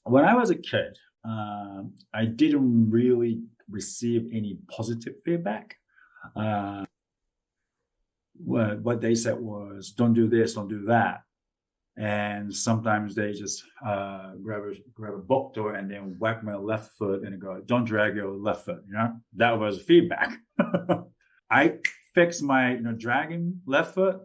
when I was a kid, I didn't really receive any positive feedback. Uh, what they said was, "Don't do this, don't do that," and sometimes they just grab a book door and then whack my left foot and go, "Don't drag your left foot." That was feedback. I fixed my dragging left foot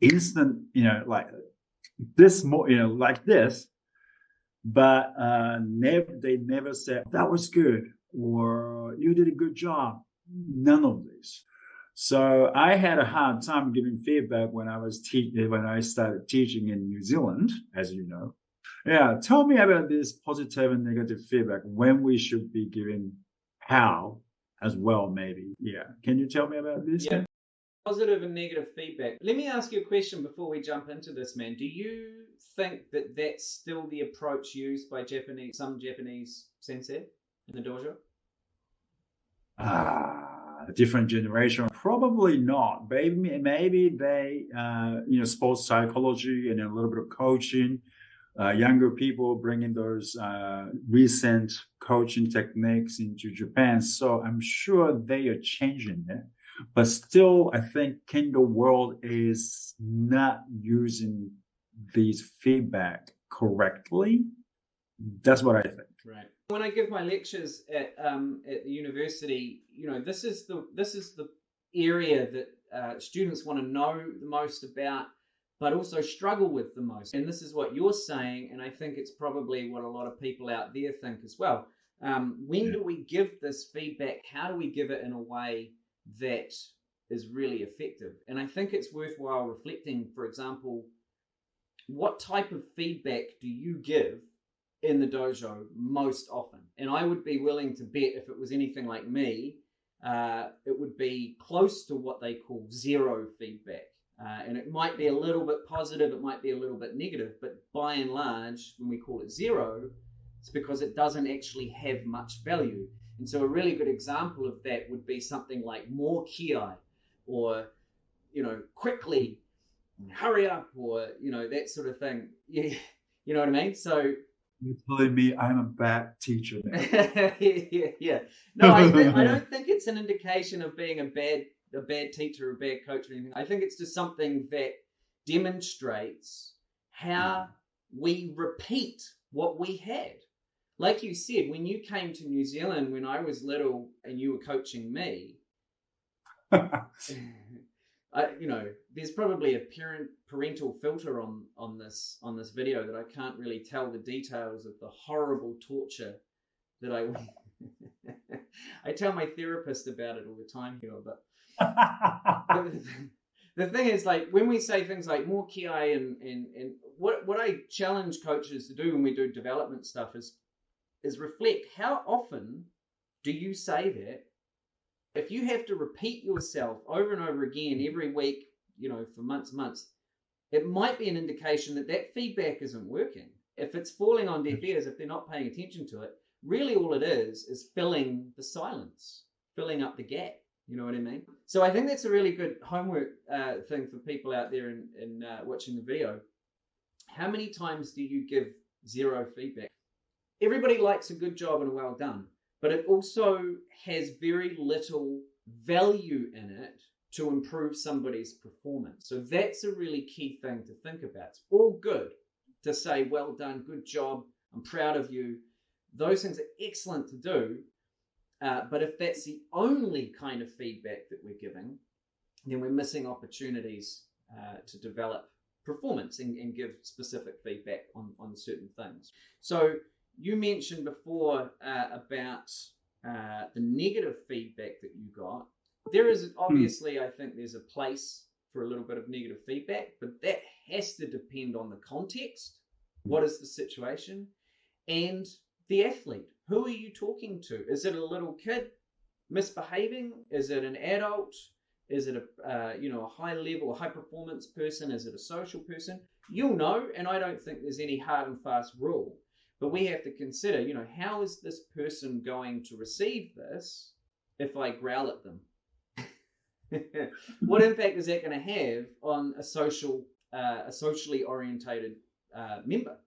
instant, like this more, like this. But they never said that was good or you did a good job. None of this. So I had a hard time giving feedback when when I started teaching in New Zealand, as you know. Yeah, tell me about this positive and negative feedback when we should be giving how as well, maybe. Yeah, can you tell me about this? Yeah, positive and negative feedback. Let me ask you a question before we jump into this, man. Do you think that that's still the approach used by some Japanese sensei in the dojo? Different generation, probably not. Maybe they, sports psychology and a little bit of coaching. Younger people bringing those recent coaching techniques into Japan. So I'm sure they are changing it. But still, I think Kendo world is not using these feedback correctly. That's what I think. Right. When I give my lectures at the university, this is the area that students want to know the most about, but also struggle with the most. And this is what you're saying, and I think it's probably what a lot of people out there think as well. When do we give this feedback? How do we give it in a way that is really effective? And I think it's worthwhile reflecting, for example, what type of feedback do you give in the dojo most often? And I would be willing to bet if it was anything like me, it would be close to what they call zero feedback. And it might be a little bit positive, it might be a little bit negative, but by and large, when we call it zero, it's because it doesn't actually have much value. And so a really good example of that would be something like more kiai, or, quickly, hurry up, or, that sort of thing. Yeah, you know what I mean? So you're telling me I'm a bad teacher now. yeah. No, I don't think it's an indication of being a bad teacher or a bad coach or anything. I think it's just something that demonstrates how we repeat what we had. Like you said, when you came to New Zealand when I was little and you were coaching me, there's probably a parental filter on this video that I can't really tell the details of the horrible torture that I tell my therapist about it all the time here, but the thing is, like, when we say things like more ki and what I challenge coaches to do when we do development stuff is reflect how often do you say that. If you have to repeat yourself over and over again every week, for months, it might be an indication that feedback isn't working. If it's falling on deaf ears, if they're not paying attention to it, really all it is filling the silence, filling up the gap. You know what I mean? So I think that's a really good homework thing for people out there in watching the video. How many times do you give zero feedback? Everybody likes a good job and a well done, but it also has very little value in it to improve somebody's performance. So that's a really key thing to think about. It's all good to say, well done, good job, I'm proud of you. Those things are excellent to do. But if that's the only kind of feedback that we're giving, then we're missing opportunities to develop performance and give specific feedback on certain things. So you mentioned before about the negative feedback that you got. There is obviously, I think there's a place for a little bit of negative feedback, but that has to depend on the context. What is the situation? And the athlete. Who are you talking to? Is it a little kid misbehaving? Is it an adult? Is it a high level, a high performance person? Is it a social person? You'll know, and I don't think there's any hard and fast rule. But we have to consider, how is this person going to receive this if I growl at them? What impact is that going to have on a socially orientated member?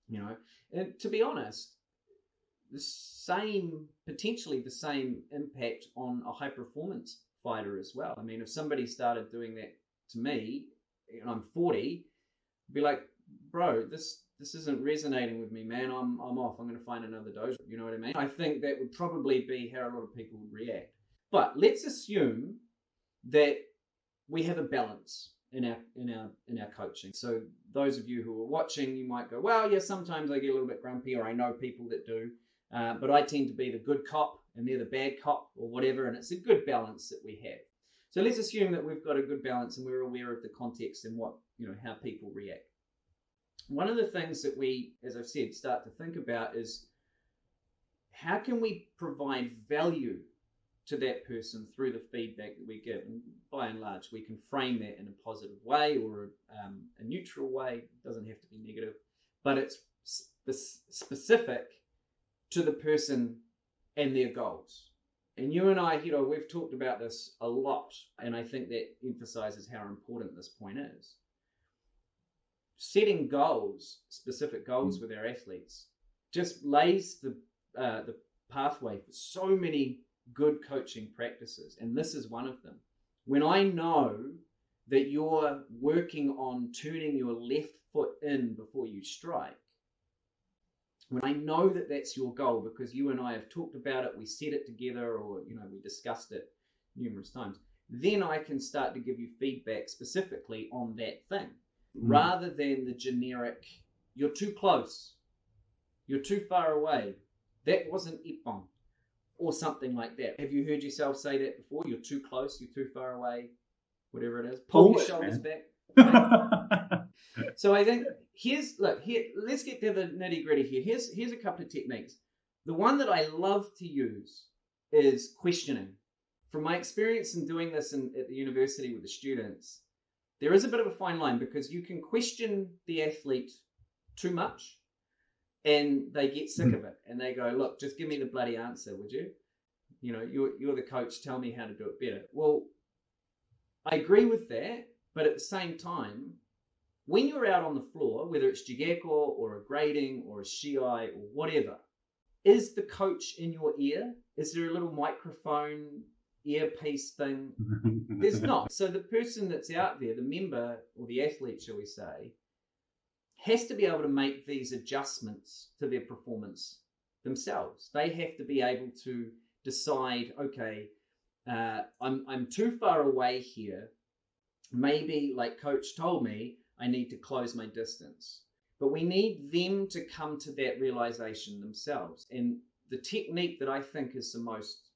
you know. And to be honest, potentially the same impact on a high performance fighter as well. I mean, if somebody started doing that to me, and I'm 40, I'd be like, bro, this isn't resonating with me, man. I'm off. I'm going to find another dojo. You know what I mean? I think that would probably be how a lot of people would react. But let's assume that we have a balance in our coaching. So those of you who are watching, you might go, well, yeah, sometimes I get a little bit grumpy, or I know people that do, but I tend to be the good cop and they're the bad cop or whatever, and it's a good balance that we have. So let's assume that we've got a good balance and we're aware of the context and what, how people react. One of the things that we, as I've said, start to think about is how can we provide value to that person through the feedback that we give. And by and large, we can frame that in a positive way or a neutral way. It doesn't have to be negative, but it's specific to the person and their goals. And you and I, we've talked about this a lot, and I think that emphasizes how important this point is. Setting goals, specific goals with our athletes, just lays the pathway for so many good coaching practices, and this is one of them. When I know that you're working on turning your left foot in before you strike, when I know that that's your goal because you and I have talked about it, we set it together, or we discussed it numerous times, then I can start to give you feedback specifically on that thing, rather than the generic, you're too close, you're too far away, that wasn't ippon, or something like that. Have you heard yourself say that before? You're too close, you're too far away, whatever it is. Pull your shoulders back. So I think let's get to the nitty gritty here. Here's a couple of techniques. The one that I love to use is questioning. From my experience in doing this at the university with the students, there is a bit of a fine line because you can question the athlete too much and they get sick of it and they go, look, just give me the bloody answer, would you? You're the coach, tell me how to do it better. Well, I agree with that, but at the same time, when you're out on the floor, whether it's jigeko or a grading or a shiai or whatever, is the coach in your ear? Is there a little microphone earpiece thing? There's not. So the person that's out there, the member or the athlete, shall we say, has to be able to make these adjustments to their performance themselves. They have to be able to decide, okay, I'm too far away here. Maybe, like coach told me, I need to close my distance. But we need them to come to that realization themselves. And the technique that I think is the most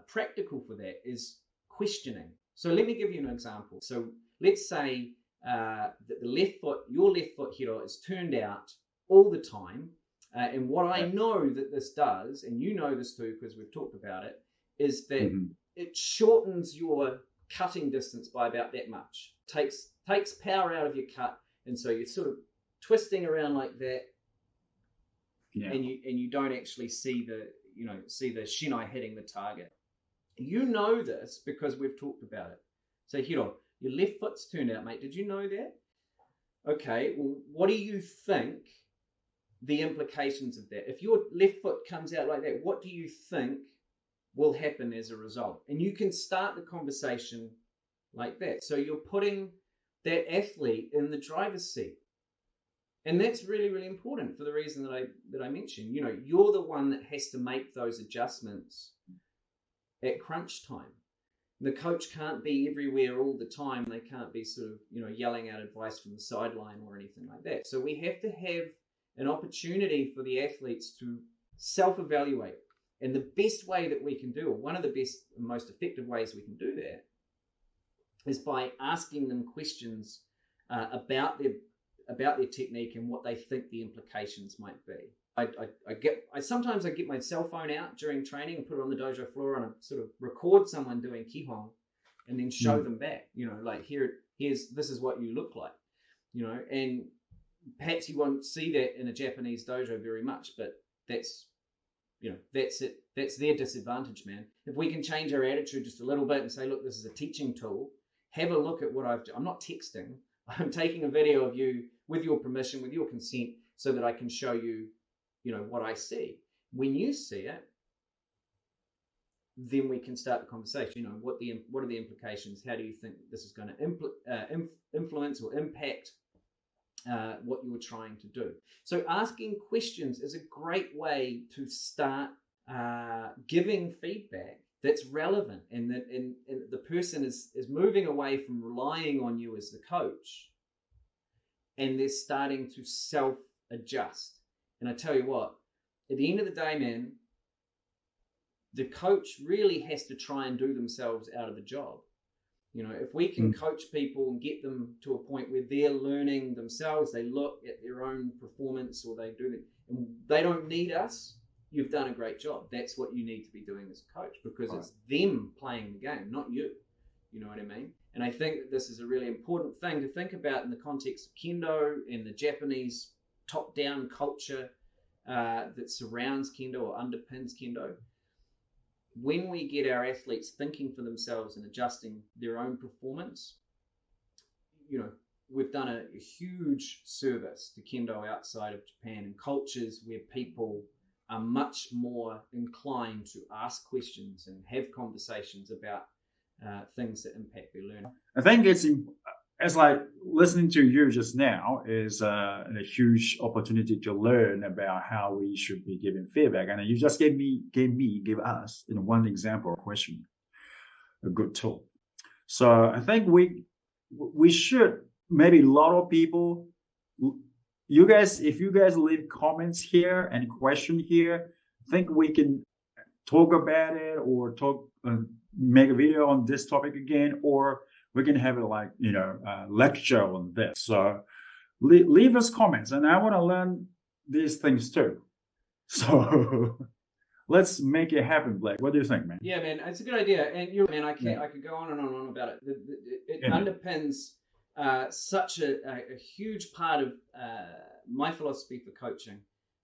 practical for that is questioning. So let me give you an example. So let's say that your left foot hiro is turned out all the time. And what I know that this does, and you know this too because we've talked about it, is that it shortens your cutting distance by about that much. Takes power out of your cut, and so you're sort of twisting around like that, and you don't actually see the shinai hitting the target. You know this because we've talked about it. So Hiro, your left foot's turned out, mate. Did you know that? Okay, well, what do you think the implications of that? If your left foot comes out like that, what do you think will happen as a result? And you can start the conversation like that. So you're putting that athlete in the driver's seat. And that's really, really important for the reason that I mentioned. You're the one that has to make those adjustments at crunch time. The coach can't be everywhere all the time. They can't be sort of, yelling out advice from the sideline or anything like that. So we have to have an opportunity for the athletes to self-evaluate. And the best way that we can do, or one of the best and most effective ways we can do that, is by asking them questions about their technique and what they think the implications might be. Sometimes I get my cell phone out during training and put it on the dojo floor and I sort of record someone doing kihon and then show them back. Like this is what you look like. And perhaps you won't see that in a Japanese dojo very much, but that's it. That's their disadvantage, man. If we can change our attitude just a little bit and say, look, this is a teaching tool. Have a look at what I'm not texting. I'm taking a video of you with your permission, with your consent, so that I can show you, what I see. When you see it, then we can start the conversation. What are the implications? How do you think this is going to influence or impact what you're trying to do? So asking questions is a great way to start giving feedback that's relevant, and that and the person is moving away from relying on you as the coach, and they're starting to self-adjust. And I tell you what, at the end of the day, man, the coach really has to try and do themselves out of the job. If we can coach people and get them to a point where they're learning themselves, they look at their own performance, or they do it, and they don't need us, you've done a great job. That's what you need to be doing as a coach, because it's them playing the game, not you. You know what I mean? And I think that this is a really important thing to think about in the context of Kendo and the Japanese top-down culture that surrounds Kendo or underpins Kendo. When we get our athletes thinking for themselves and adjusting their own performance, we've done a huge service to Kendo outside of Japan, and cultures where people are much more inclined to ask questions and have conversations about things that impact their learning. I think it's like listening to you just now is a huge opportunity to learn about how we should be giving feedback. And you just gave us in one example question, a good tool. So I think we should, maybe a lot of people, if you guys leave comments here and question here, I think we can talk about it, or make a video on this topic again, or we can have a lecture on this. So leave us comments, and I want to learn these things too. So let's make it happen, Blake. What do you think, man? Yeah, man, it's a good idea. And I could go on and on about it. It underpins such a huge part of my philosophy for coaching,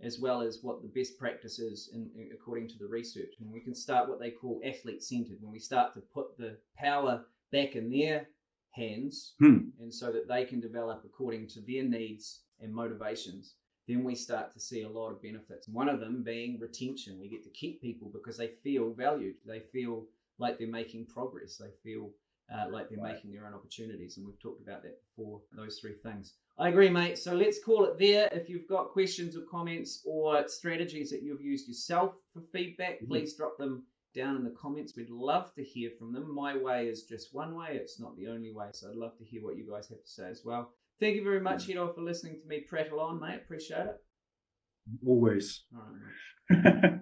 as well as what the best practice is according to the research. And we can start what they call athlete-centered, when we start to put the power back in their hands, and so that they can develop according to their needs and motivations, then we start to see a lot of benefits. One of them being retention. We get to keep people because they feel valued. They feel like they're making progress. They feel like they're making their own opportunities. And we've talked about that before, those three things. I agree, mate. So let's call it there. If you've got questions or comments or strategies that you've used yourself for feedback, please drop them down in the comments. We'd love to hear from them. My way is just one way. It's not the only way. So I'd love to hear what you guys have to say as well. Thank you very much, Hiro, for listening to me prattle on, mate. Appreciate it. Always. All right, mate.